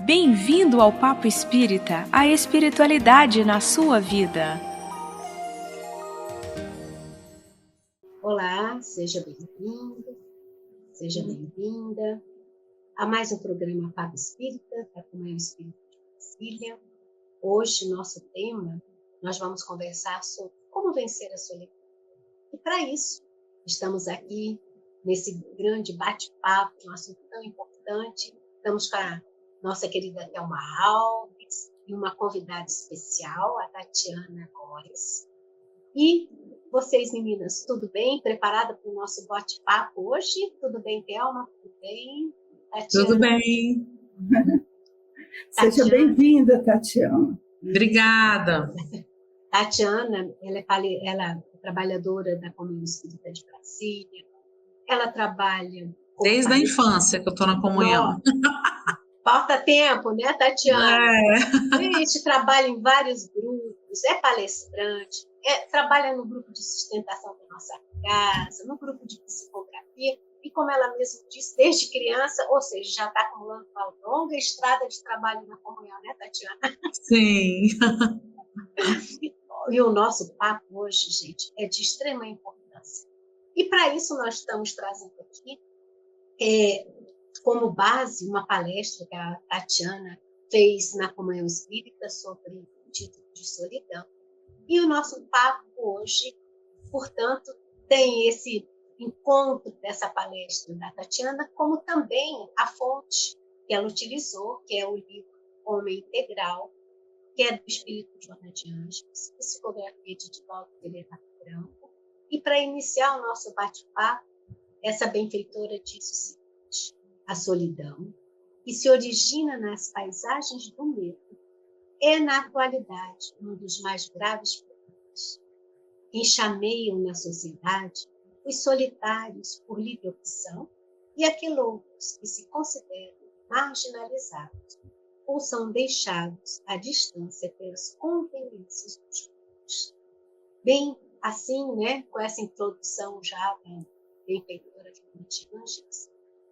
Bem-vindo ao Papo Espírita, a espiritualidade na sua vida. Olá, seja bem-vindo, seja bem-vinda a mais um programa Papo Espírita, da Comunhão Espírita de Brasília. Hoje, nosso tema, nós vamos conversar sobre como vencer a solidão. E para isso, estamos aqui nesse grande bate-papo, um assunto tão importante. Estamos com a nossa querida Thelma Alves e uma convidada especial, a Tatiana Góes. E vocês, meninas, tudo bem? Preparada para o nosso bate-papo hoje? Tudo bem, Thelma? Tudo bem? Tatiana? Tudo bem. Seja bem-vinda, Tatiana. Obrigada. Tatiana, ela é trabalhadora da Comunhão Espírita de Brasília. Ela trabalha... Desde a infância que eu estou na comunhão. Falta tempo, né, Tatiana? A gente trabalha em vários grupos, é palestrante, trabalha no grupo de sustentação da nossa casa, no grupo de psicografia, e como ela mesma disse, desde criança, ou seja, já está acumulando uma longa estrada de trabalho na comunhão, né, Tatiana? Sim. E o nosso papo hoje, gente, é de extrema importância. E para isso nós estamos trazendo aqui, como base, uma palestra que a Tatiana fez na Comunhão Espírita sobre o título de solidão. E o nosso papo hoje, portanto, tem esse encontro dessa palestra da Tatiana, como também a fonte que ela utilizou, que é o livro Homem Integral, que é do Espírito Joana de Ângeles, psicografia de Divaldo Pereira Franco. E para iniciar o nosso bate-papo, essa benfeitora diz o seguinte: a solidão, que se origina nas paisagens do medo, é, na atualidade, um dos mais graves problemas. Enxameiam na sociedade os solitários por livre opção e aqueles que se consideram marginalizados ou são deixados à distância pelas conveniências dos grupos. Bem, assim, né, com essa introdução já da benfeitora de Ângeles,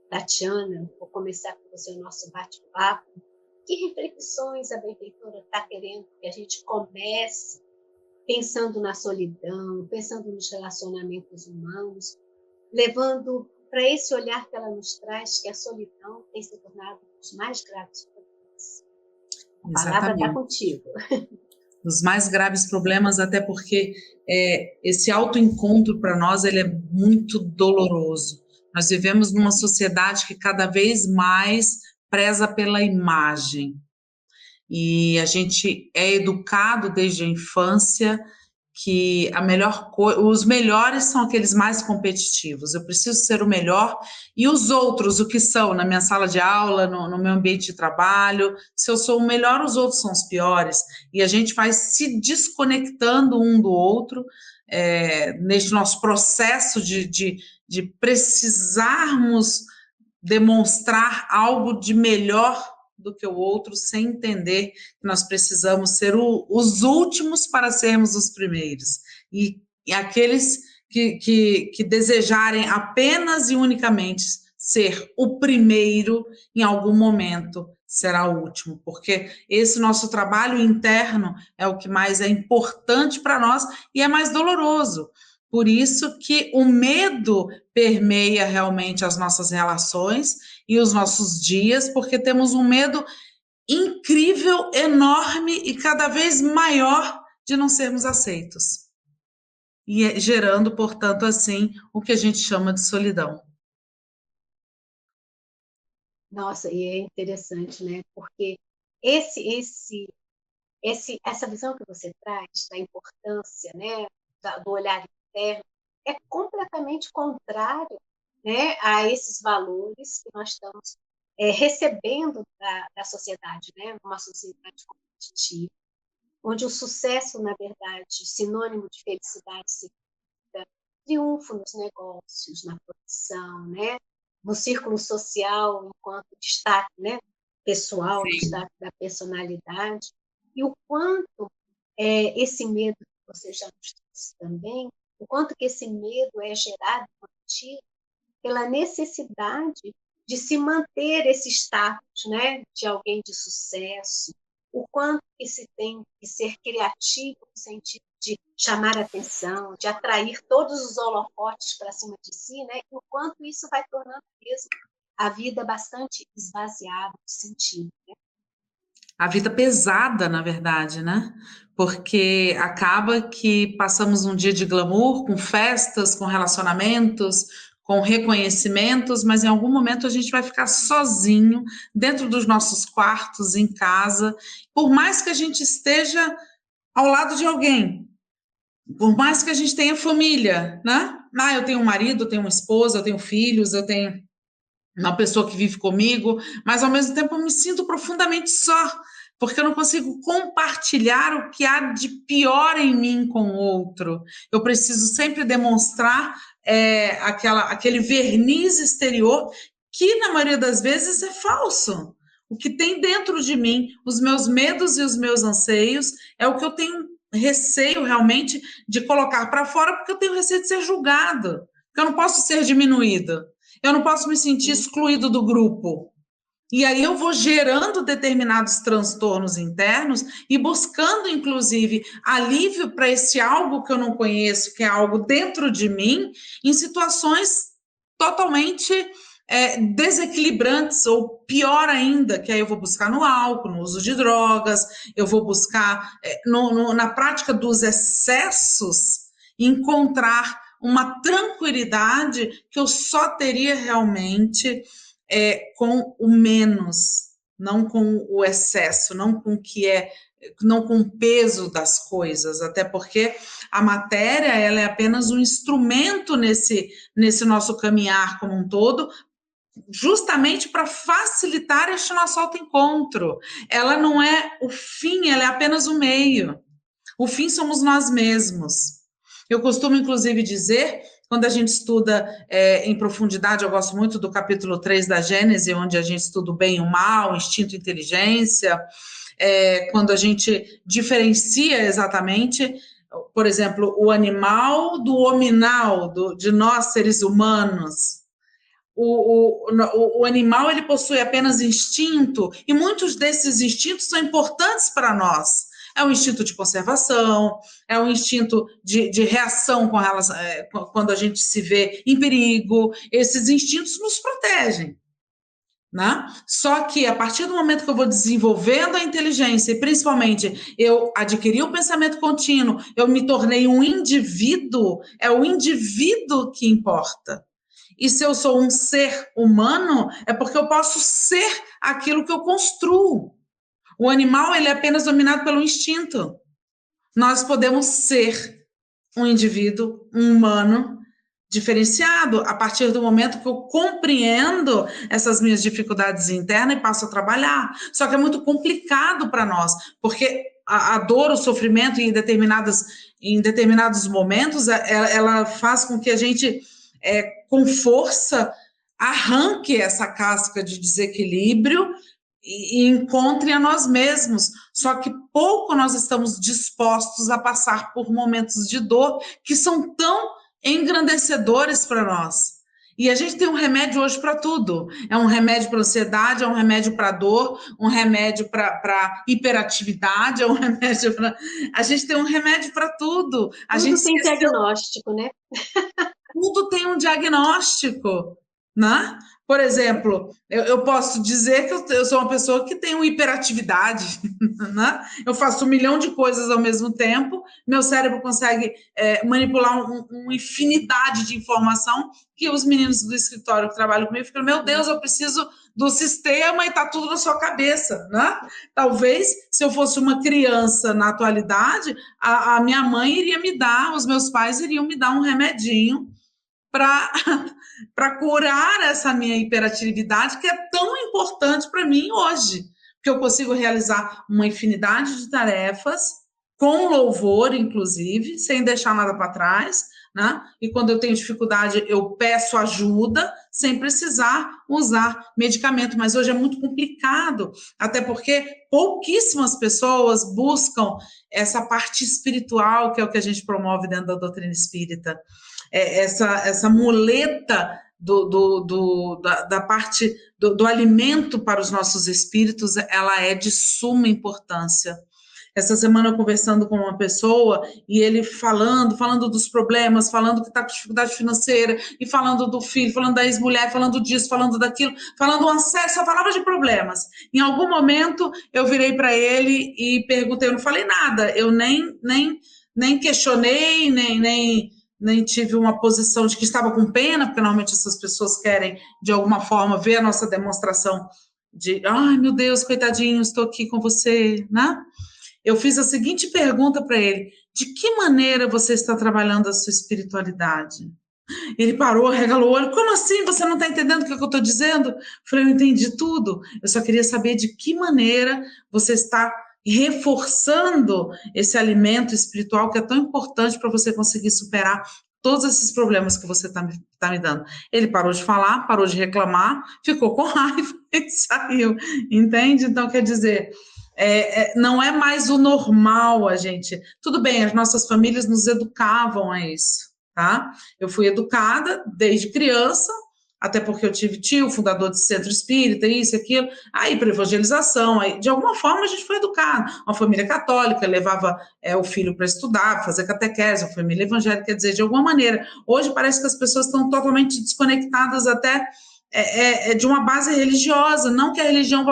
Tatiana, vou começar com você o nosso bate-papo. Que reflexões a benfeitora está querendo que a gente comece pensando na solidão, pensando nos relacionamentos humanos, levando para esse olhar que ela nos traz, que a solidão tem se tornado um dos mais graves problemas. A palavra está contigo. Os mais graves problemas, até porque esse autoencontro para nós ele é muito doloroso. Nós vivemos numa sociedade que cada vez mais preza pela imagem. E a gente é educado desde a infância que os melhores são aqueles mais competitivos. Eu preciso ser o melhor. E os outros, o que são na minha sala de aula, no meu ambiente de trabalho, se eu sou o melhor, os outros são os piores. E a gente vai se desconectando um do outro neste nosso processo de precisarmos demonstrar algo de melhor do que o outro, sem entender que nós precisamos ser os últimos para sermos os primeiros. E aqueles que desejarem apenas e unicamente ser o primeiro, em algum momento será o último, porque esse nosso trabalho interno é o que mais é importante para nós e é mais doloroso. Por isso que o medo permeia realmente as nossas relações e os nossos dias, porque temos um medo incrível, enorme e cada vez maior de não sermos aceitos. E gerando, portanto, assim, o que a gente chama de solidão. Nossa, e é interessante, né? Porque essa visão que você traz da importância, né, do olhar interno, é completamente contrário, né, a esses valores que nós estamos recebendo da sociedade, né, uma sociedade competitiva, onde o sucesso, na verdade, sinônimo de felicidade, significa triunfo nos negócios, na produção, né, no círculo social, enquanto destaque, né, pessoal, Sim. Destaque da personalidade, e o quanto esse medo que você já nos trouxe também, o quanto que esse medo é gerado pela necessidade de se manter esse status, né, de alguém de sucesso, o quanto que se tem que ser criativo no sentido de chamar atenção, de atrair todos os holofotes para cima de si, né, e o quanto isso vai tornando mesmo a vida bastante esvaziada de sentido, né? A vida pesada, na verdade, né? Porque acaba que passamos um dia de glamour, com festas, com relacionamentos, com reconhecimentos, mas em algum momento a gente vai ficar sozinho, dentro dos nossos quartos, em casa, por mais que a gente esteja ao lado de alguém, por mais que a gente tenha família, né? Ah, eu tenho um marido, eu tenho uma esposa, eu tenho filhos, eu tenho uma pessoa que vive comigo, mas ao mesmo tempo eu me sinto profundamente só, porque eu não consigo compartilhar o que há de pior em mim com o outro. Eu preciso sempre demonstrar aquele verniz exterior que, na maioria das vezes, é falso. O que tem dentro de mim, os meus medos e os meus anseios, é o que eu tenho receio realmente de colocar para fora, porque eu tenho receio de ser julgado, porque eu não posso ser diminuído. Eu não posso me sentir excluído do grupo. E aí eu vou gerando determinados transtornos internos e buscando, inclusive, alívio para esse algo que eu não conheço, que é algo dentro de mim, em situações totalmente desequilibrantes, ou pior ainda, que aí eu vou buscar no álcool, no uso de drogas, eu vou buscar na prática dos excessos, encontrar uma tranquilidade que eu só teria realmente com o menos, não com o excesso, não com o peso das coisas, até porque a matéria ela é apenas um instrumento nesse nosso caminhar como um todo, justamente para facilitar este nosso autoencontro. Ela não é o fim, ela é apenas o meio. O fim somos nós mesmos. Eu costumo, inclusive, dizer, quando a gente estuda em profundidade, eu gosto muito do capítulo 3 da Gênese, onde a gente estuda o bem e o mal, o instinto e inteligência, quando a gente diferencia exatamente, por exemplo, o animal do hominal, de nós, seres humanos. O animal ele possui apenas instinto, e muitos desses instintos são importantes para nós. É um instinto de conservação, é um instinto de reação quando a gente se vê em perigo. Esses instintos nos protegem, né? Só que a partir do momento que eu vou desenvolvendo a inteligência, e principalmente eu adquiri o pensamento contínuo, eu me tornei um indivíduo, é o indivíduo que importa. E se eu sou um ser humano, é porque eu posso ser aquilo que eu construo. O animal ele é apenas dominado pelo instinto. Nós podemos ser um indivíduo, um humano diferenciado a partir do momento que eu compreendo essas minhas dificuldades internas e passo a trabalhar. Só que é muito complicado para nós, porque a dor, o sofrimento em determinados momentos, ela faz com que a gente, com força, arranque essa casca de desequilíbrio e encontre a nós mesmos. Só que pouco nós estamos dispostos a passar por momentos de dor que são tão engrandecedores para nós. E a gente tem um remédio hoje para tudo. É um remédio para ansiedade, é um remédio para dor, um remédio para hiperatividade, é um remédio para... A gente tem um remédio para tudo. Tudo tem diagnóstico, né? Tudo tem um diagnóstico, né? Por exemplo, eu posso dizer que eu sou uma pessoa que tem uma hiperatividade, né? Eu faço 1 milhão de coisas ao mesmo tempo, meu cérebro consegue manipular uma infinidade de informação que os meninos do escritório que trabalham comigo ficam, meu Deus, eu preciso do sistema e está tudo na sua cabeça, né? Talvez, se eu fosse uma criança na atualidade, a minha mãe iria me dar, os meus pais iriam me dar um remedinho para curar essa minha hiperatividade, que é tão importante para mim hoje, porque eu consigo realizar uma infinidade de tarefas, com louvor, inclusive, sem deixar nada para trás, né? E quando eu tenho dificuldade, eu peço ajuda, sem precisar usar medicamento, mas hoje é muito complicado, até porque pouquíssimas pessoas buscam essa parte espiritual, que é o que a gente promove dentro da doutrina espírita. Essa muleta da parte do alimento para os nossos espíritos, ela é de suma importância. Essa semana eu conversando com uma pessoa e ele falando dos problemas, falando que está com dificuldade financeira, e falando do filho, falando da ex-mulher, falando disso, falando daquilo, falando uma série, só falava de problemas. Em algum momento eu virei para ele e perguntei, eu não falei nada, eu nem questionei, nem tive uma posição de que estava com pena, porque normalmente essas pessoas querem, de alguma forma, ver a nossa demonstração de, ai meu Deus, coitadinho, estou aqui com você, né? Eu fiz a seguinte pergunta para ele: de que maneira você está trabalhando a sua espiritualidade? Ele parou, regalou o olho. Como assim? Você não está entendendo o que eu estou dizendo? Eu falei, eu entendi tudo. Eu só queria saber de que maneira você está reforçando esse alimento espiritual que é tão importante para você conseguir superar todos esses problemas que você está me dando. Ele parou de falar, parou de reclamar, ficou com raiva e saiu. Entende? Então, quer dizer, não é mais o normal a gente. Tudo bem, as nossas famílias nos educavam a isso, tá? Eu fui educada desde criança, até porque eu tive tio, fundador de centro espírita, isso, aquilo, aí para evangelização, aí, de alguma forma a gente foi educado. Uma família católica levava o filho para estudar, fazer catequese, uma família evangélica, quer dizer, de alguma maneira. Hoje parece que as pessoas estão totalmente desconectadas até de uma base religiosa, não que a religião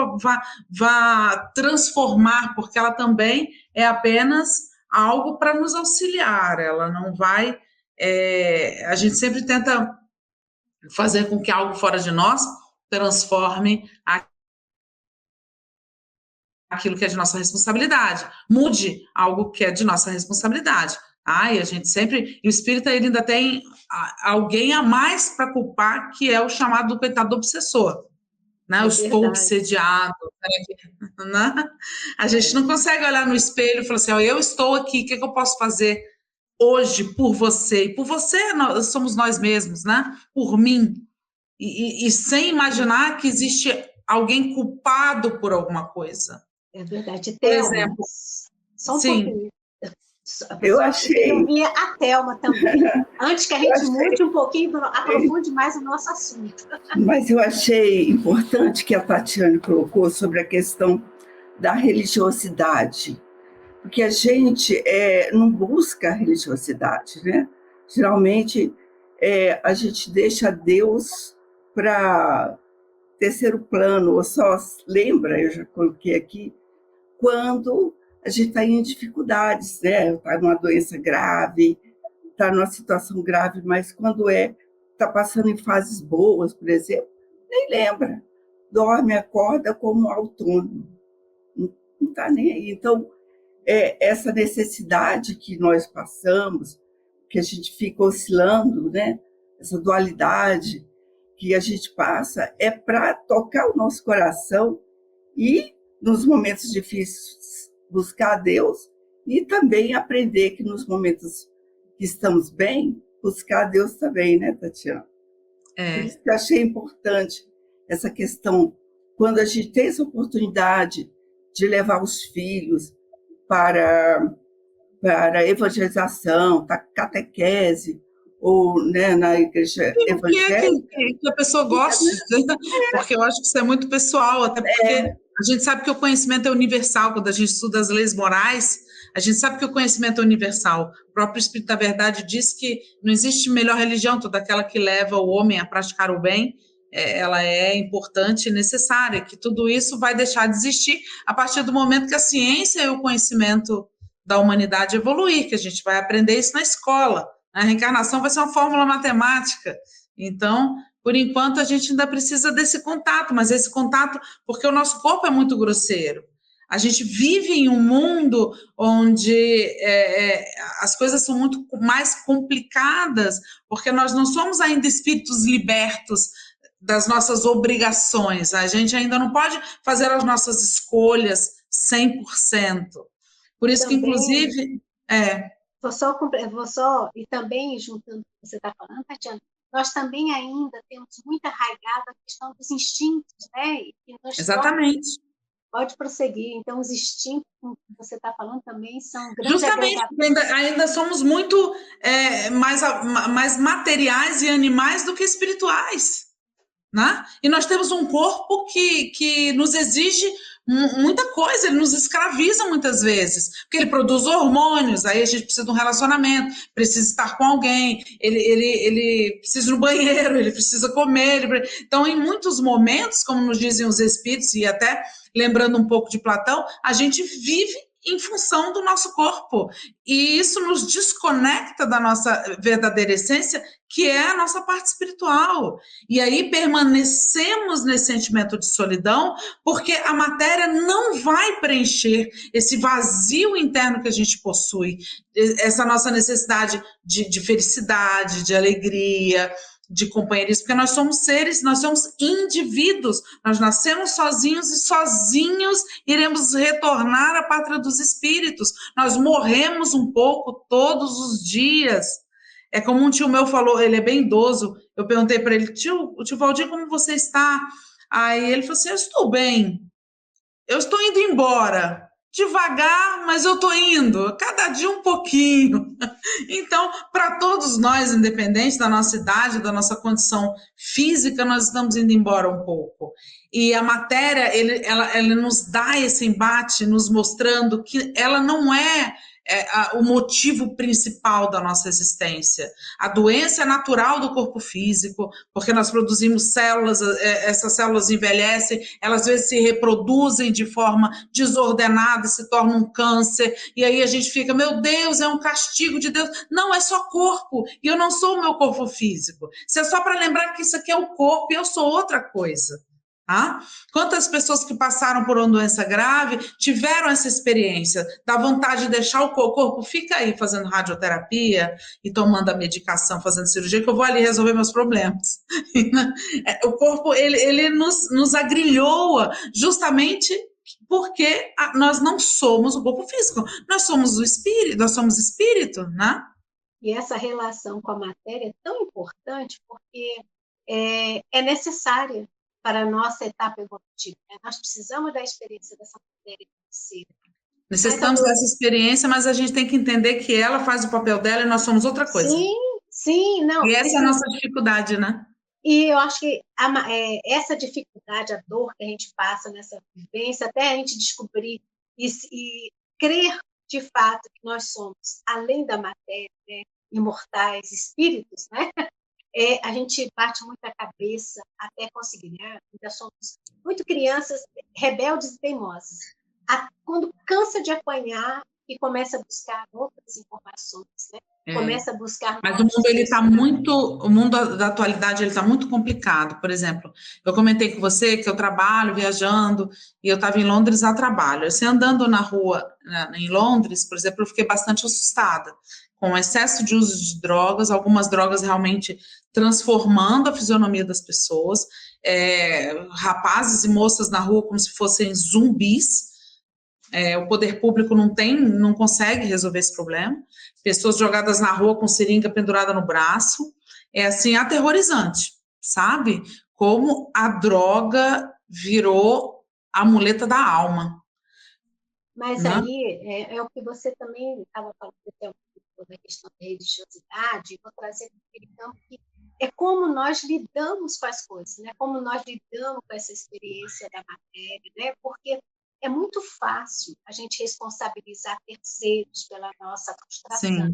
vá transformar, porque ela também é apenas algo para nos auxiliar, ela não vai. A gente sempre tenta fazer com que algo fora de nós transforme aquilo que é de nossa responsabilidade, mude algo que é de nossa responsabilidade. E a gente sempre. E o espírita, ele ainda tem alguém a mais para culpar, que é o chamado do coitado do obsessor. Né? Eu estou obsediado. Né? A gente não consegue olhar no espelho e falar assim: eu estou aqui, o que eu posso fazer hoje por você? E por você somos nós mesmos, né? Por mim. E sem imaginar que existe alguém culpado por alguma coisa. É verdade. Por exemplo, só um sim. pouquinho. Eu achei. Eu vi a Thelma também. Antes que a gente mude um pouquinho, aprofunde mais o nosso assunto. Mas eu achei importante que a Tatiana colocou sobre a questão da religiosidade, porque a gente não busca a religiosidade, né? Geralmente a gente deixa Deus para terceiro plano, ou só lembra, eu já coloquei aqui, quando a gente está em dificuldades, né? Está numa doença grave, está numa situação grave, mas quando está passando em fases boas, por exemplo, nem lembra. Dorme, acorda como autônomo. Não está nem aí. Então, essa necessidade que nós passamos, que a gente fica oscilando, né? Essa dualidade que a gente passa, é para tocar o nosso coração e, nos momentos difíceis, buscar a Deus e também aprender que nos momentos que estamos bem, buscar a Deus também, né, Tatiana? Por isso que eu achei importante essa questão, quando a gente tem essa oportunidade de levar os filhos para a evangelização, para catequese, ou, né, na igreja evangélica. Que a pessoa goste, porque eu acho que isso é muito pessoal, até porque a gente sabe que o conhecimento é universal. Quando a gente estuda as leis morais, a gente sabe que o conhecimento é universal. O próprio Espírito da Verdade diz que não existe melhor religião, toda aquela que leva o homem a praticar o bem, ela é importante e necessária, que tudo isso vai deixar de existir a partir do momento que a ciência e o conhecimento da humanidade evoluir, que a gente vai aprender isso na escola. A reencarnação vai ser uma fórmula matemática. Então, por enquanto, a gente ainda precisa desse contato, mas esse contato, porque o nosso corpo é muito grosseiro. A gente vive em um mundo onde as coisas são muito mais complicadas, porque nós não somos ainda espíritos libertos das nossas obrigações. A gente ainda não pode fazer as nossas escolhas 100%. Por isso também, que, inclusive... Vou só, e também, juntando o que você está falando, Tatiana, nós também ainda temos muito arraigada a questão dos instintos, né? E Exatamente. Pode prosseguir. Então, os instintos que você está falando também são grandes Justamente, agregadores. ainda somos muito mais materiais e animais do que espirituais, né? E nós temos um corpo que nos exige muita coisa, ele nos escraviza muitas vezes, porque ele produz hormônios, aí a gente precisa de um relacionamento, precisa estar com alguém, ele precisa ir no banheiro, ele precisa comer. Então, em muitos momentos, como nos dizem os espíritos, e até lembrando um pouco de Platão, a gente vive em função do nosso corpo. E isso nos desconecta da nossa verdadeira essência, que é a nossa parte espiritual. E aí permanecemos nesse sentimento de solidão, porque a matéria não vai preencher esse vazio interno que a gente possui, essa nossa necessidade de felicidade, de alegria, de companheirismo, porque nós somos seres, nós somos indivíduos, nós nascemos sozinhos e sozinhos iremos retornar à pátria dos espíritos, nós morremos um pouco todos os dias. É como um tio meu falou, ele é bem idoso, eu perguntei para ele, tio Valdir, como você está? Aí ele falou assim, eu estou bem, eu estou indo embora, devagar, mas eu estou indo, cada dia um pouquinho. Então, para todos nós, independente da nossa idade, da nossa condição física, nós estamos indo embora um pouco. E a matéria, ela nos dá esse embate, nos mostrando que ela não é o motivo principal da nossa existência. A doença é natural do corpo físico, porque nós produzimos células, essas células envelhecem, elas às vezes se reproduzem de forma desordenada, se tornam um câncer, e aí a gente fica, meu Deus, é um castigo de Deus. Não, é só corpo, e eu não sou o meu corpo físico. Isso é só para lembrar que isso aqui é o corpo e eu sou outra coisa. Ah? Quantas pessoas que passaram por uma doença grave tiveram essa experiência, da vontade de deixar o corpo, fica aí fazendo radioterapia e tomando a medicação, fazendo cirurgia, que eu vou ali resolver meus problemas. O corpo, ele nos agrilhoa justamente porque nós não somos o corpo físico, nós somos o espírito, nós somos espírito, né? E essa relação com a matéria é tão importante porque é necessária para a nossa etapa evolutiva. Nós precisamos da experiência dessa matéria financeira. Necessitamos dessa experiência, mas a gente tem que entender que ela faz o papel dela e nós somos outra coisa. Sim, não. E essa é a nossa dificuldade, né? E eu acho que essa dificuldade, a dor que a gente passa nessa vivência, até a gente descobrir e crer de fato que nós somos, além da matéria, né, imortais, espíritos, né? A gente bate muita cabeça até conseguir, né? Ainda somos muito crianças rebeldes e teimosas. Quando cansa de apanhar e começa a buscar outras informações, né? Começa a buscar... Mas o mundo da atualidade ele está muito complicado. Por exemplo, eu comentei com você que eu trabalho viajando e eu estava em Londres a trabalho. Assim, andando na rua em Londres, por exemplo, eu fiquei bastante assustada com o excesso de uso de drogas, algumas drogas realmente transformando a fisionomia das pessoas, rapazes e moças na rua como se fossem zumbis. O poder público não consegue resolver esse problema. Pessoas jogadas na rua com seringa pendurada no braço. É assim, aterrorizante, sabe? Como a droga virou a muleta da alma. Mas né? Aí é o que você também estava falando da questão da religiosidade, vou trazer para aquele campo que é como nós lidamos com as coisas, né? Como nós lidamos com essa experiência da matéria, né? Porque é muito fácil a gente responsabilizar terceiros pela nossa frustração.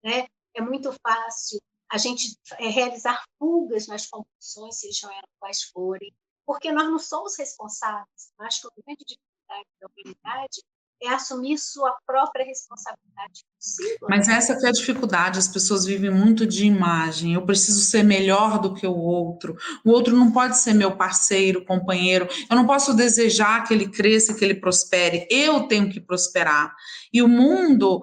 Né? É muito fácil a gente realizar fugas nas compulsões, sejam elas quais forem, porque nós não somos responsáveis. Acho que a grande dificuldade da humanidade é assumir sua própria responsabilidade consigo. Mas essa que é a dificuldade, as pessoas vivem muito de imagem, eu preciso ser melhor do que o outro não pode ser meu parceiro, companheiro, eu não posso desejar que ele cresça, que ele prospere, eu tenho que prosperar. E o mundo,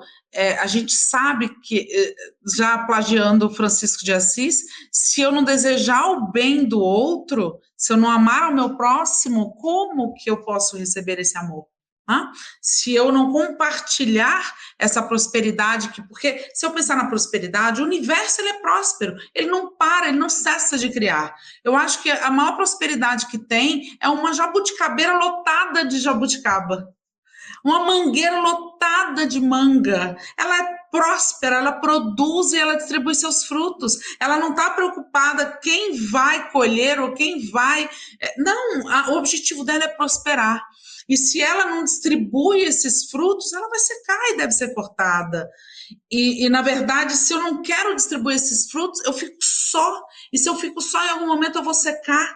a gente sabe que, já plagiando Francisco de Assis, se eu não desejar o bem do outro, se eu não amar o meu próximo, como que eu posso receber esse amor? Tá? Se eu não compartilhar essa prosperidade, porque se eu pensar na prosperidade, o universo ele é próspero, ele não para, ele não cessa de criar. Eu acho que a maior prosperidade que tem é uma jabuticabeira lotada de jabuticaba, uma mangueira lotada de manga. Ela é próspera, ela produz e ela distribui seus frutos. Ela não está preocupada quem vai colher ou quem vai... Não, o objetivo dela é prosperar. E se ela não distribui esses frutos, ela vai secar e deve ser cortada. E, na verdade, se eu não quero distribuir esses frutos, eu fico só. E se eu fico só, em algum momento eu vou secar.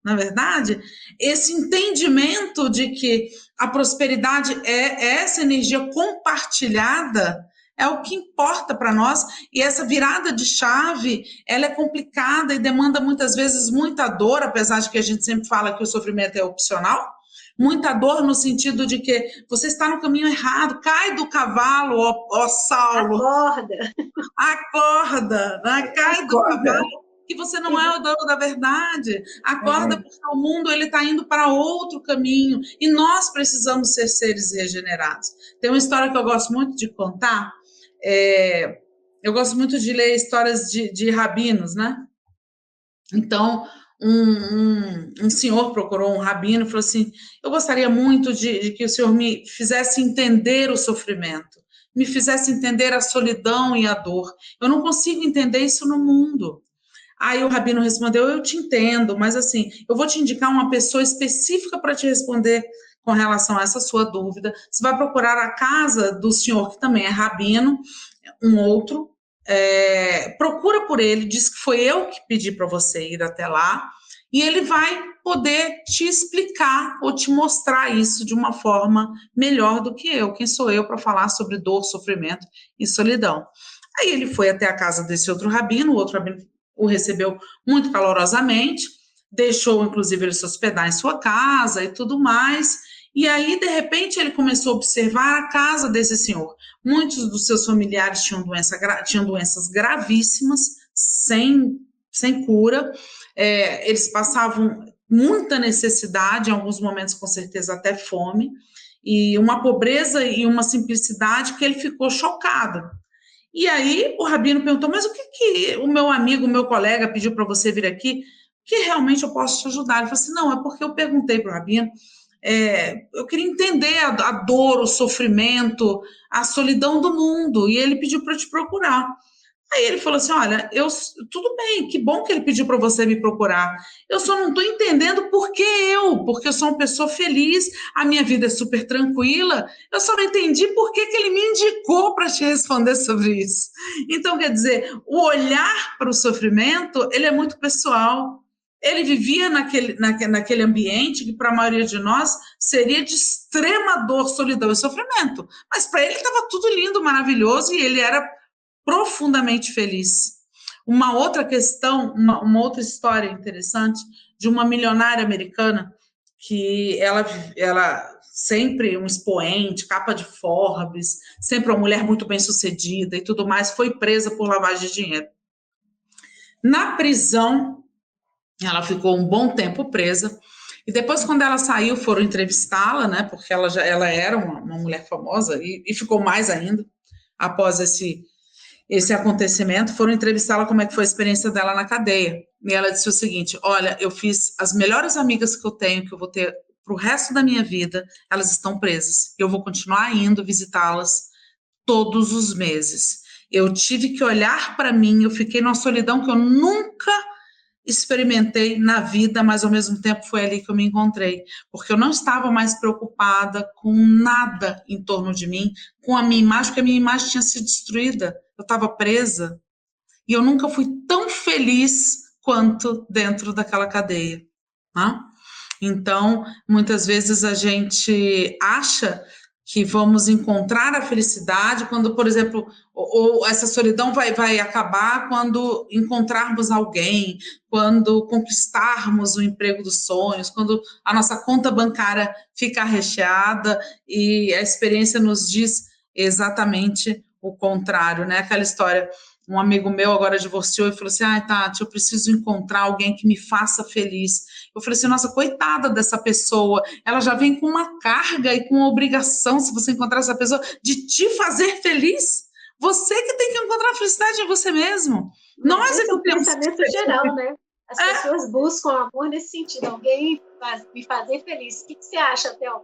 Na verdade, esse entendimento de que a prosperidade é essa energia compartilhada é o que importa para nós, e essa virada de chave, ela é complicada e demanda muitas vezes muita dor, apesar de que a gente sempre fala que o sofrimento é opcional, muita dor no sentido de que você está no caminho errado, cai do cavalo, ó Saulo. Acorda, né? Cai do cavalo, que você não é o dono da verdade. Acorda, porque o mundo ele está indo para outro caminho e nós precisamos ser seres regenerados. Tem uma história que eu gosto muito de contar. Eu gosto muito de ler histórias de rabinos, né? Então, um senhor procurou um rabino e falou assim: eu gostaria muito de que o senhor me fizesse entender o sofrimento, me fizesse entender a solidão e a dor. Eu não consigo entender isso no mundo. Aí o rabino respondeu: eu te entendo, mas assim, eu vou te indicar uma pessoa específica para te responder com relação a essa sua dúvida. Você vai procurar a casa do senhor, que também é rabino, um outro, procura por ele, diz que foi eu que pedi para você ir até lá, e ele vai poder te explicar ou te mostrar isso de uma forma melhor do que eu. Quem sou eu para falar sobre dor, sofrimento e solidão? Aí ele foi até a casa desse outro rabino, o outro rabino o recebeu muito calorosamente, deixou inclusive ele se hospedar em sua casa e tudo mais. E aí, de repente, ele começou a observar a casa desse senhor. Muitos dos seus familiares tinham doenças gravíssimas, sem cura. Eles passavam muita necessidade, em alguns momentos, com certeza, até fome, e uma pobreza e uma simplicidade que ele ficou chocado. E aí o rabino perguntou: mas o que o meu amigo, o meu colega pediu para você vir aqui? Que realmente eu posso te ajudar? Ele falou assim: não, é porque eu perguntei para o rabino, eu queria entender a dor, o sofrimento, a solidão do mundo, e ele pediu para te procurar. Aí ele falou assim: olha, tudo bem, que bom que ele pediu para você me procurar. Eu só não estou entendendo porque eu sou uma pessoa feliz, a minha vida é super tranquila, eu só não entendi por que ele me indicou para te responder sobre isso. Então, quer dizer, o olhar para o sofrimento, ele é muito pessoal. Ele vivia naquele ambiente que, para a maioria de nós, seria de extrema dor, solidão e sofrimento. Mas para ele estava tudo lindo, maravilhoso, e ele era profundamente feliz. Uma outra questão, uma outra história interessante de uma milionária americana que ela sempre um expoente, capa de Forbes, sempre uma mulher muito bem sucedida e tudo mais, foi presa por lavagem de dinheiro. Na prisão, ela ficou um bom tempo presa, e depois, quando ela saiu, foram entrevistá-la, né, porque ela era uma mulher famosa, e ficou mais ainda após esse acontecimento, foram entrevistá-la como é que foi a experiência dela na cadeia. E ela disse o seguinte: olha, eu fiz as melhores amigas que eu tenho, que eu vou ter para o resto da minha vida, elas estão presas. Eu vou continuar indo visitá-las todos os meses. Eu tive que olhar para mim, eu fiquei numa solidão que eu nunca experimentei na vida, mas ao mesmo tempo foi ali que eu me encontrei, porque eu não estava mais preocupada com nada em torno de mim, com a minha imagem, porque a minha imagem tinha sido destruída, eu estava presa, e eu nunca fui tão feliz quanto dentro daquela cadeia, né? Então, muitas vezes a gente acha que vamos encontrar a felicidade quando, por exemplo, ou essa solidão vai acabar quando encontrarmos alguém, quando conquistarmos o emprego dos sonhos, quando a nossa conta bancária ficar recheada, e a experiência nos diz exatamente o contrário, né? Aquela história, um amigo meu agora divorciou e falou assim: Tati, eu preciso encontrar alguém que me faça feliz. eu falei assim, nossa, coitada dessa pessoa, ela já vem com uma carga e com uma obrigação, se você encontrar essa pessoa, de te fazer feliz. Você que tem que encontrar a felicidade em você mesmo. Nós Esse é que o temos que pensamento ser. geral, né? As pessoas buscam amor nesse sentido, alguém me fazer feliz. O que você acha, Théo?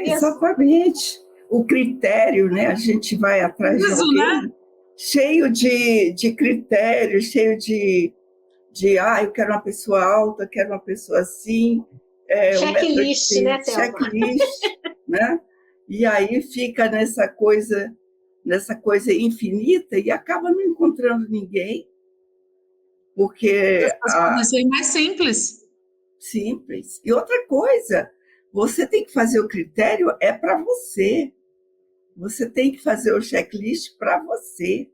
Exatamente. O critério, né? A gente vai atrás de Isso, né? alguém cheio de critérios, cheio eu quero uma pessoa alta, quero uma pessoa assim, Checklist, né, Thelma? checklist, né? E aí fica nessa coisa infinita e acaba não encontrando ninguém, porque As coisas podem ser mais simples. simples. E outra coisa, você tem que fazer o critério para você. Você tem que fazer o checklist para você.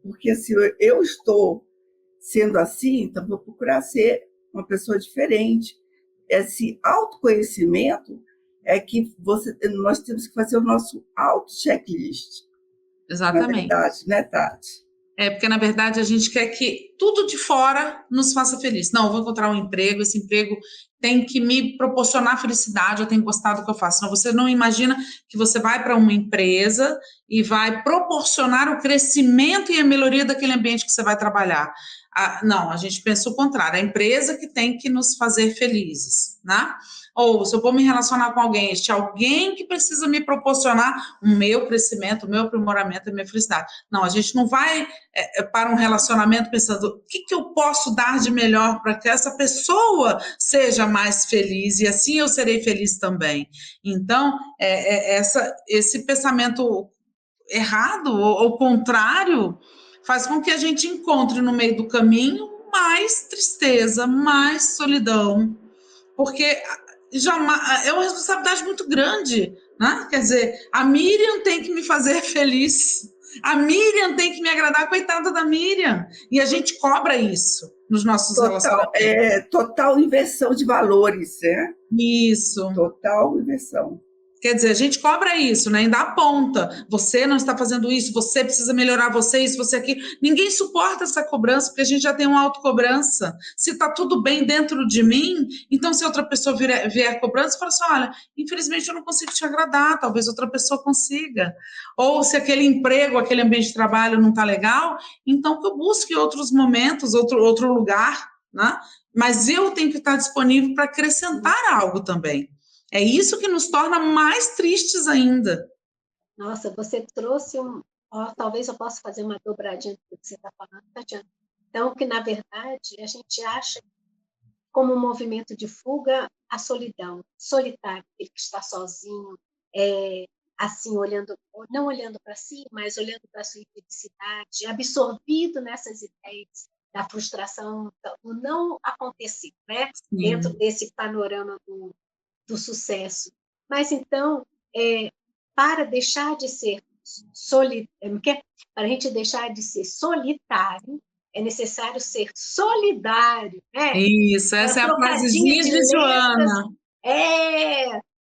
Porque se eu estou sendo assim, então vou procurar ser uma pessoa diferente. Esse autoconhecimento é que nós temos que fazer o nosso auto-checklist. Exatamente. Na verdade, né, Tati? Porque, na verdade, a gente quer que tudo de fora nos faça feliz. Não, eu vou encontrar um emprego, esse emprego tem que me proporcionar felicidade, eu tenho que gostar do que eu faço. Não, você não imagina que você vai para uma empresa e vai proporcionar o crescimento e a melhoria daquele ambiente que você vai trabalhar. Não, a gente pensa o contrário, a empresa que tem que nos fazer felizes, né? Ou se eu vou me relacionar com alguém, este alguém que precisa me proporcionar o meu crescimento, o meu aprimoramento e a minha felicidade. Não, a gente não vai para um relacionamento pensando o que eu posso dar de melhor para que essa pessoa seja mais feliz e assim eu serei feliz também. Então, esse pensamento errado ou contrário faz com que a gente encontre no meio do caminho mais tristeza, mais solidão, porque é uma responsabilidade muito grande, né? Quer dizer, a Miriam tem que me fazer feliz, a Miriam tem que me agradar, coitada da Miriam, e a gente cobra isso nos nossos relacionamentos. Total inversão de valores, né? Isso. Total inversão. Quer dizer, a gente cobra isso, né? Ainda aponta. Você não está fazendo isso, você precisa melhorar você, isso, você aqui. Ninguém suporta essa cobrança, porque a gente já tem uma autocobrança. Se está tudo bem dentro de mim, então se outra pessoa vier cobrança, fala assim, olha, infelizmente eu não consigo te agradar, talvez outra pessoa consiga. Ou se aquele emprego, aquele ambiente de trabalho não está legal, então que eu busque outros momentos, outro lugar, né? Mas eu tenho que estar disponível para acrescentar algo também. É isso que nos torna mais tristes ainda. Nossa, você trouxe talvez eu possa fazer uma dobradinha do que você está falando, Tatiana. Então, que na verdade a gente acha como um movimento de fuga a solidão, solitário, ele que está sozinho, assim não olhando para si, mas olhando para a sua infelicidade, absorvido nessas ideias da frustração, do não acontecer, né? Dentro desse panorama do sucesso. Mas então, para deixar de ser para a gente deixar de ser solitário, é necessário ser solidário, né? Isso, essa é a frasezinha de Joana.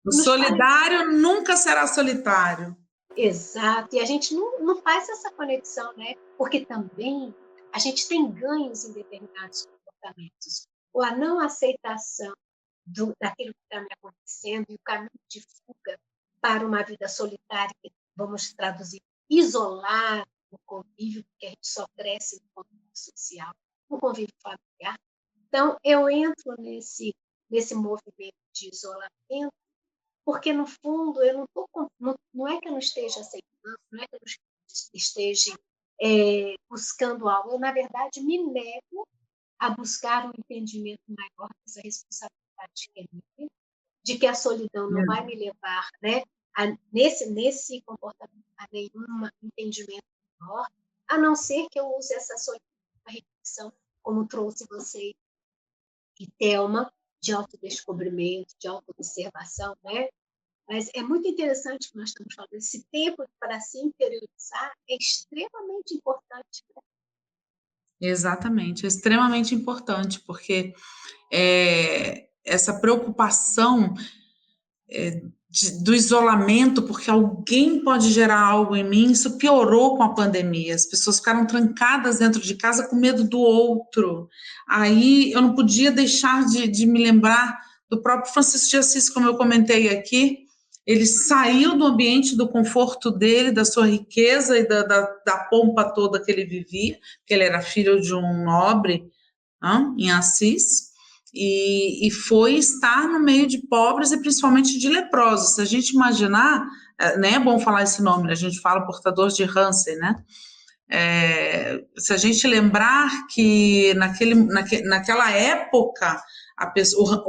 O solidário nunca será solitário. Exato, e a gente não faz essa conexão, né? Porque também a gente tem ganhos em determinados comportamentos. Ou a não aceitação daquilo que está me acontecendo e o caminho de fuga para uma vida solitária, que vamos traduzir, isolado no convívio, porque a gente só cresce no convívio social, no convívio familiar. Então, eu entro nesse movimento de isolamento, porque, no fundo, eu não é que eu não esteja aceitando, não é que eu não esteja buscando algo, eu, na verdade, me nego a buscar um entendimento maior dessa responsabilidade que é minha, de que a solidão não vai me levar, né, nesse comportamento a nenhum entendimento maior, a não ser que eu use essa solidão para reflexão, como trouxe você e Thelma, de autodescobrimento, de autoobservação, né? Mas é muito interessante que nós estamos falando. Esse tempo para se interiorizar é extremamente importante. Né? Exatamente, é extremamente importante, porque essa preocupação do isolamento, porque alguém pode gerar algo em mim, isso piorou com a pandemia. As pessoas ficaram trancadas dentro de casa com medo do outro. Aí eu não podia deixar de me lembrar do próprio Francisco de Assis, como eu comentei aqui. Ele saiu do ambiente do conforto dele, da sua riqueza e da pompa toda que ele vivia, porque ele era filho de um nobre, em Assis, e foi estar no meio de pobres e principalmente de leprosos. Se a gente imaginar, nem é bom falar esse nome, né? A gente fala portador de Hansen, né? Se a gente lembrar que naquela época a pessoa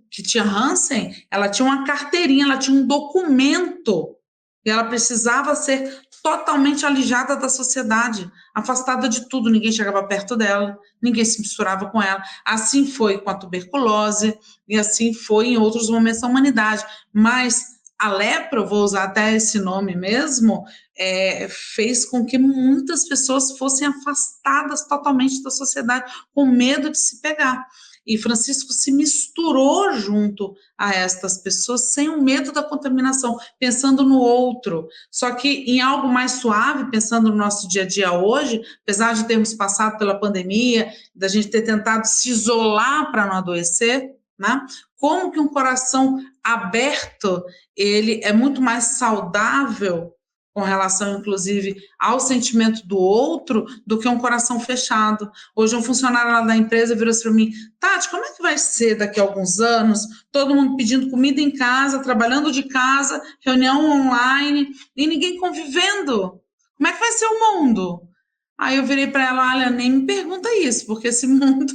que tinha Hansen, ela tinha uma carteirinha, ela tinha um documento e ela precisava ser totalmente alijada da sociedade, afastada de tudo, ninguém chegava perto dela, ninguém se misturava com ela. Assim foi com a tuberculose e assim foi em outros momentos da humanidade. Mas a lepra, eu vou usar até esse nome mesmo, fez com que muitas pessoas fossem afastadas totalmente da sociedade, com medo de se pegar. E Francisco se misturou junto a estas pessoas sem o medo da contaminação, pensando no outro. Só que em algo mais suave, pensando no nosso dia a dia hoje, apesar de termos passado pela pandemia, da gente ter tentado se isolar para não adoecer, né? Como que um coração aberto, ele é muito mais saudável com relação, inclusive, ao sentimento do outro, do que um coração fechado. Hoje, um funcionário lá da empresa virou-se para mim: Tati, como é que vai ser daqui a alguns anos? Todo mundo pedindo comida em casa, trabalhando de casa, reunião online, e ninguém convivendo. Como é que vai ser o mundo? Aí eu virei para ela: olha, nem me pergunta isso, porque esse mundo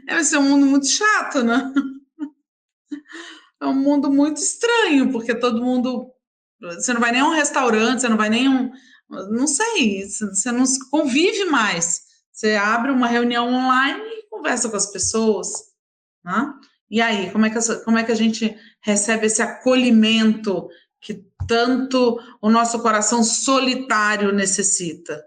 vai ser um mundo muito chato, né? É um mundo muito estranho, porque todo mundo... Você não vai nem a um restaurante, você não vai nem a um... Não sei, você não se convive mais. Você abre uma reunião online e conversa com as pessoas, né? E aí, como é que a gente recebe esse acolhimento que tanto o nosso coração solitário necessita?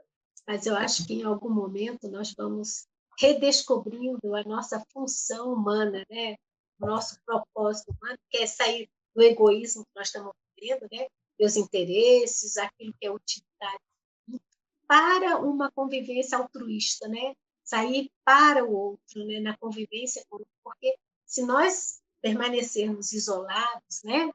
Mas eu acho que em algum momento nós vamos redescobrindo a nossa função humana, né? O nosso propósito humano, que é sair do egoísmo que nós estamos vivendo, né? Dos interesses, aquilo que é utilidade, para uma convivência altruísta, né? Sair para o outro, né? Na convivência com o outro, porque se nós permanecermos isolados, né?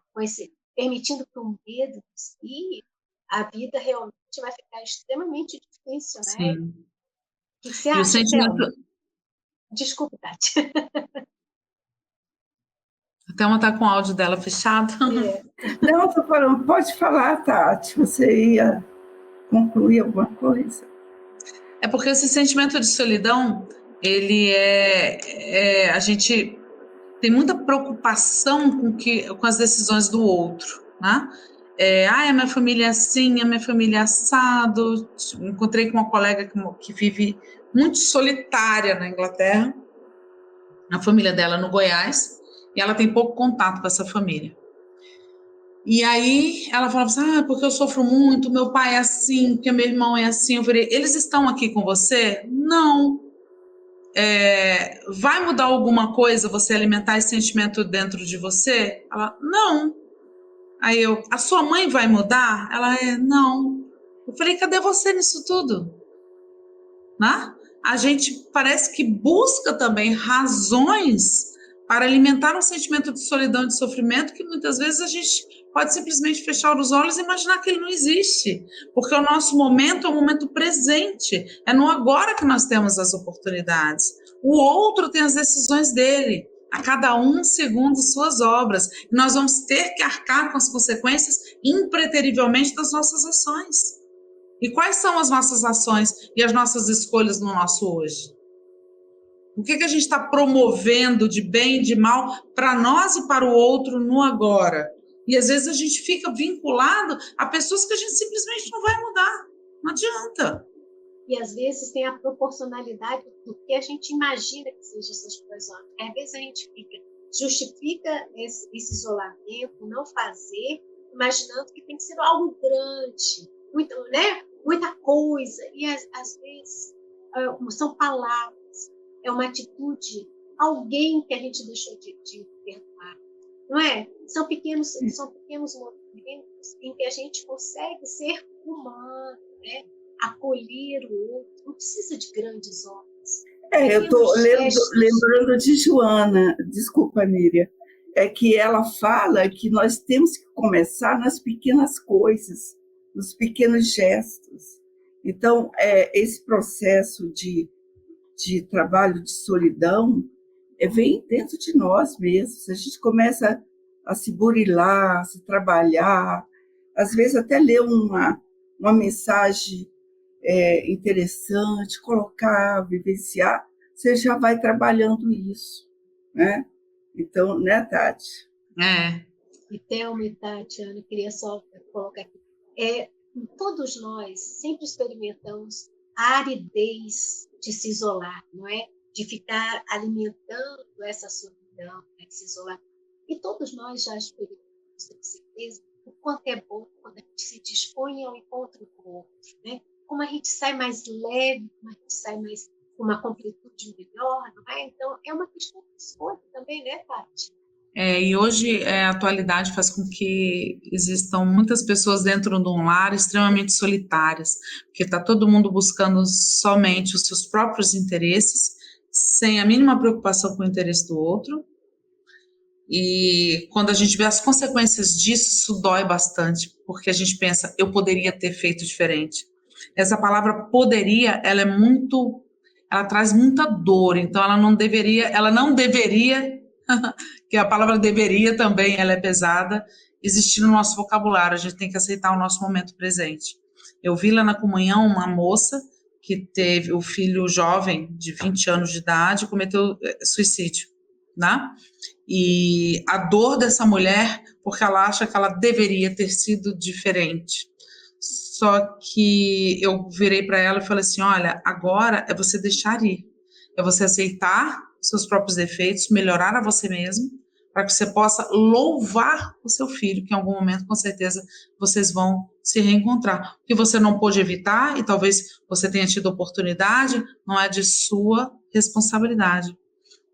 Permitindo que o medo nos guie, a vida realmente vai ficar extremamente difícil, né? Sim. O que você E o acha, sentimento... Thelma? Desculpa, Tati. A Thelma está com o áudio dela fechado. Não, estou falando, pode falar, Tati, você ia concluir alguma coisa? É porque esse sentimento de solidão, ele a gente tem muita preocupação com as decisões do outro, né? A minha família é assim, a minha família é assado. Encontrei com uma colega que vive muito solitária na Inglaterra, a família dela no Goiás, e ela tem pouco contato com essa família. E aí ela falava assim: porque eu sofro muito, meu pai é assim, porque meu irmão é assim. Eu falei: eles estão aqui com você? Não. Vai mudar alguma coisa você alimentar esse sentimento dentro de você? Ela: não. Aí a sua mãe vai mudar? Ela: não. Eu falei: cadê você nisso tudo? Né? A gente parece que busca também razões para alimentar um sentimento de solidão e de sofrimento que muitas vezes a gente pode simplesmente fechar os olhos e imaginar que ele não existe, porque o nosso momento é um momento presente, é no agora que nós temos as oportunidades. O outro tem as decisões dele, a cada um segundo suas obras, e nós vamos ter que arcar com as consequências impreterivelmente das nossas ações. E quais são as nossas ações e as nossas escolhas no nosso hoje? O que a gente está promovendo de bem e de mal para nós e para o outro no agora? E às vezes a gente fica vinculado a pessoas que a gente simplesmente não vai mudar. Não adianta. E às vezes tem a proporcionalidade do que a gente imagina que seja essas coisas. Às vezes a gente justifica esse isolamento, não fazer, imaginando que tem que ser algo grande, muito, né? Muita coisa. E às vezes são palavras, é uma atitude, alguém que a gente deixou de perdoar, não é? São pequenos movimentos em que a gente consegue ser humano, né? Acolher o outro, não precisa de grandes obras. Eu estou Pequenos gestos. lembrando de Joana, desculpa, Miriam, é que ela fala que nós temos que começar nas pequenas coisas, nos pequenos gestos. Então, esse processo de trabalho de solidão vem dentro de nós mesmos. A gente começa a se burilar, a se trabalhar, às vezes até ler uma mensagem interessante, colocar, vivenciar, você já vai trabalhando isso, né? Então, né, Tati? E Thelma e Tati, Ana, queria só colocar aqui. Todos nós sempre experimentamos a aridez de se isolar, não é? De ficar alimentando essa solidão, né? De se isolar. E todos nós já experimentamos, com certeza, o quanto é bom quando a gente se dispõe ao encontro com o outro, né? Como a gente sai mais leve, como a gente sai mais com uma completude melhor, não é? Então, é uma questão de escolha também, né, Tati? E hoje a atualidade faz com que existam muitas pessoas dentro de um lar extremamente solitárias, porque está todo mundo buscando somente os seus próprios interesses, sem a mínima preocupação com o interesse do outro. E quando a gente vê as consequências disso, isso dói bastante, porque a gente pensa, eu poderia ter feito diferente. Essa palavra poderia, ela traz muita dor, então ela não deveria, que a palavra deveria também, ela é pesada, existir no nosso vocabulário, a gente tem que aceitar o nosso momento presente. Eu vi lá na comunhão uma moça que teve o filho jovem, de 20 anos de idade, cometeu suicídio, né? E a dor dessa mulher, porque ela acha que ela deveria ter sido diferente. Só que eu virei para ela e falei assim, olha, agora é você deixar ir, é você aceitar os seus próprios defeitos, melhorar a você mesmo, para que você possa louvar o seu filho, que em algum momento, com certeza, vocês vão se reencontrar. O que você não pôde evitar, e talvez você tenha tido oportunidade, não é de sua responsabilidade.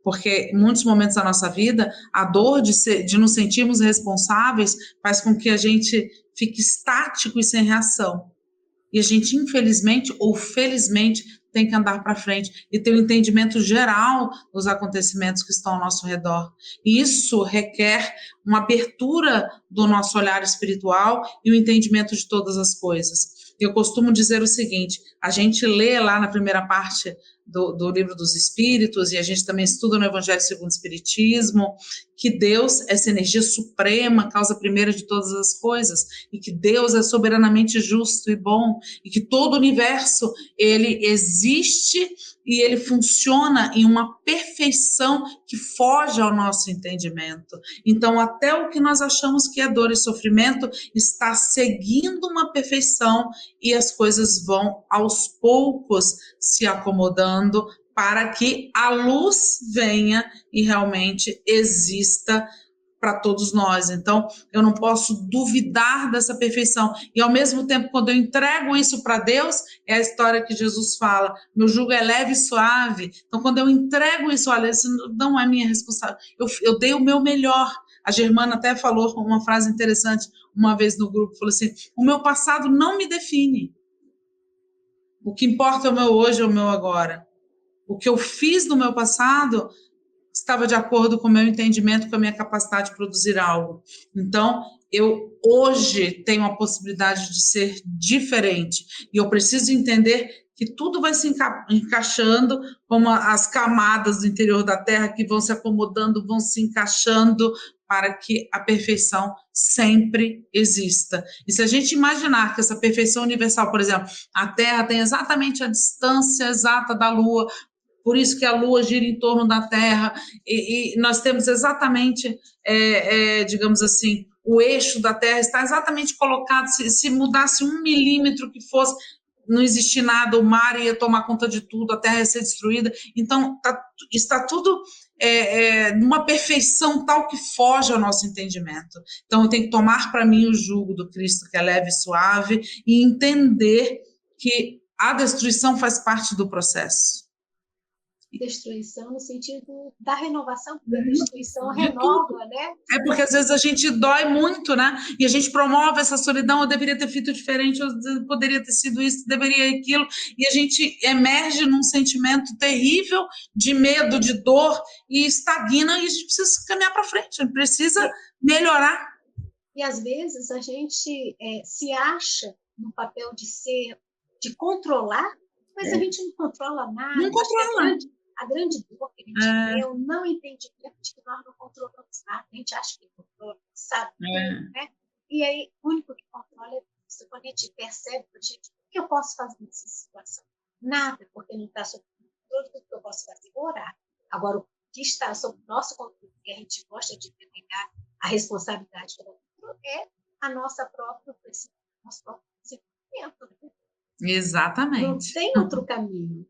Porque em muitos momentos da nossa vida, a dor de nos sentirmos responsáveis faz com que a gente fique estático e sem reação. E a gente, infelizmente ou felizmente, tem que andar para frente e ter um entendimento geral dos acontecimentos que estão ao nosso redor. E isso requer uma abertura do nosso olhar espiritual e o entendimento de todas as coisas. Eu costumo dizer o seguinte, a gente lê lá na primeira parte do Livro dos Espíritos, e a gente também estuda no Evangelho segundo o Espiritismo, que Deus, essa energia suprema, causa primeira de todas as coisas, e que Deus é soberanamente justo e bom, e que todo o universo, ele existe e ele funciona em uma perfeição que foge ao nosso entendimento. Então, até o que nós achamos que é dor e sofrimento está seguindo uma perfeição e as coisas vão, aos poucos, se acomodando para que a luz venha e realmente exista para todos nós. Então, eu não posso duvidar dessa perfeição. E, ao mesmo tempo, quando eu entrego isso para Deus, é a história que Jesus fala, meu jugo é leve e suave. Então, quando eu entrego isso, olha, isso não é minha responsabilidade. Eu dei o meu melhor. A Germana até falou uma frase interessante uma vez no grupo, falou assim, o meu passado não me define. O que importa é o meu hoje, é o meu agora. O que eu fiz no meu passado estava de acordo com o meu entendimento, com a minha capacidade de produzir algo. Então, eu hoje tenho a possibilidade de ser diferente. E eu preciso entender que tudo vai se encaixando, como as camadas do interior da Terra que vão se acomodando, vão se encaixando para que a perfeição sempre exista. E se a gente imaginar que essa perfeição universal, por exemplo, a Terra tem exatamente a distância exata da Lua, por isso que a Lua gira em torno da Terra, e nós temos exatamente, digamos assim, o eixo da Terra está exatamente colocado, se mudasse 1 milímetro que fosse, não existir nada, o mar ia tomar conta de tudo, a Terra ia ser destruída, então está tudo numa perfeição tal que foge ao nosso entendimento. Então eu tenho que tomar para mim o jugo do Cristo, que é leve e suave, e entender que a destruição faz parte do processo. destruição no sentido da renovação, porque a destruição renova, né? É porque às vezes a gente dói muito, né? E a gente promove essa solidão, eu deveria ter feito diferente, eu poderia ter sido isso, deveria aquilo, e a gente emerge num sentimento terrível de medo, de dor, e estagna, e a gente precisa caminhar para frente, a gente precisa melhorar. E às vezes a gente se acha no papel de controlar, mas a gente não controla nada. Não controla. A grande dor que a gente tem é o não entendimento de que nós não controlamos nada. A gente acha que controla, sabe tudo, né? E aí, o único que controla é isso. Quando a gente percebe, gente, o que eu posso fazer nessa situação? Nada, porque não está sob controle. Tudo que eu posso fazer é orar. Agora, o que está sob o nosso controle, que a gente gosta de delegar a responsabilidade pelo outro, é a nosso próprio crescimento. Né? Exatamente. Não tem outro caminho.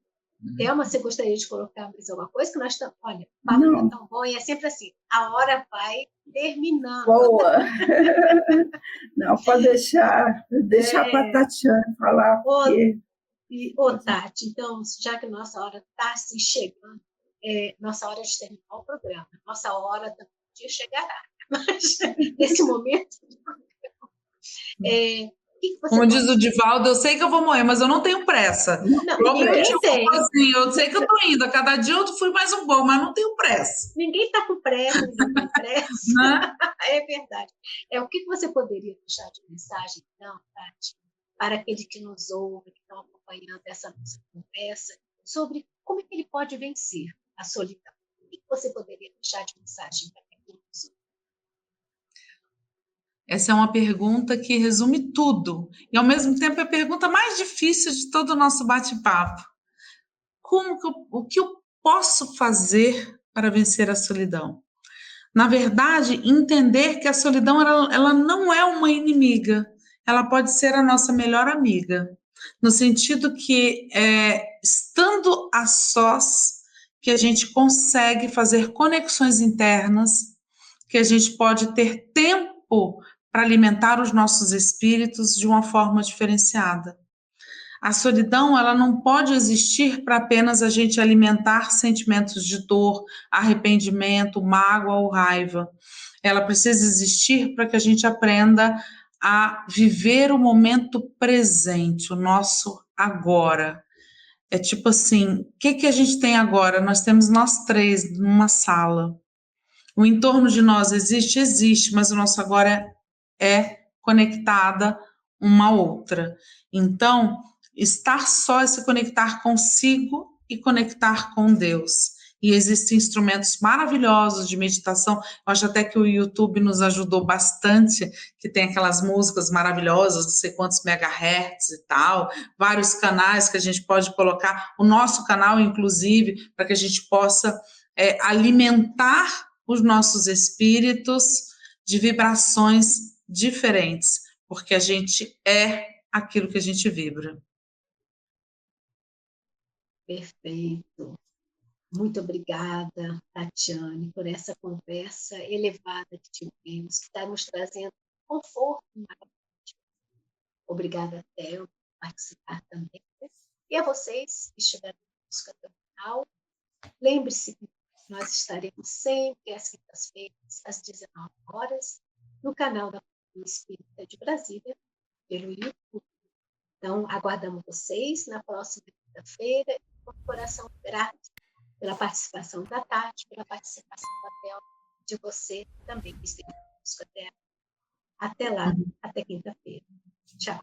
Thelma, você gostaria de colocar mais alguma coisa? Que nós estamos. Olha, o papo está tão bom e é sempre assim: a hora vai terminando. Boa! Não, pode deixar para a Tatiana falar. Tati, então, já que nossa hora está se chegando, nossa hora de terminar o programa, nossa hora também chegará. Mas, nesse momento, como diz o Divaldo, eu sei que eu vou morrer, mas eu não tenho pressa. Eu sei que eu estou indo. A cada dia eu fui mais um pouco, mas não tenho pressa. Ninguém está com pressa, ninguém tem pressa. É verdade. O que você poderia deixar de mensagem, então, Tati, para aquele que nos ouve, que estão acompanhando essa nossa conversa, sobre como é que ele pode vencer a solidão? O que você poderia deixar de mensagem para quem nos ouve? Essa é uma pergunta que resume tudo. E, ao mesmo tempo, é a pergunta mais difícil de todo o nosso bate-papo. O que eu posso fazer para vencer a solidão? Na verdade, entender que a solidão ela não é uma inimiga. Ela pode ser a nossa melhor amiga. No sentido que, estando a sós, que a gente consegue fazer conexões internas, que a gente pode ter tempo para alimentar os nossos espíritos de uma forma diferenciada. A solidão, ela não pode existir para apenas a gente alimentar sentimentos de dor, arrependimento, mágoa ou raiva. Ela precisa existir para que a gente aprenda a viver o momento presente, o nosso agora. É tipo assim, o que a gente tem agora? Nós temos nós três numa sala. O entorno de nós existe, mas o nosso agora é conectada uma à outra. Então, estar só é se conectar consigo e conectar com Deus. E existem instrumentos maravilhosos de meditação. Eu acho até que o YouTube nos ajudou bastante, que tem aquelas músicas maravilhosas, não sei quantos megahertz e tal, vários canais que a gente pode colocar, o nosso canal, inclusive, para que a gente possa alimentar os nossos espíritos de vibrações diferentes, porque a gente é aquilo que a gente vibra. Perfeito. Muito obrigada, Tatiane, por essa conversa elevada que tivemos, que está nos trazendo conforto. Obrigada, Thelma, por participar também. E a vocês que estiveram conosco até o final, lembre-se que nós estaremos sempre às quintas-feiras, às 19 horas, no canal da Cultura Espírita de Brasília, pelo YouTube. Então, aguardamos vocês na próxima quinta-feira, com o coração grato pela participação da Tati, pela participação da Thelma, de você também que esteve conosco até lá, até quinta-feira. Tchau.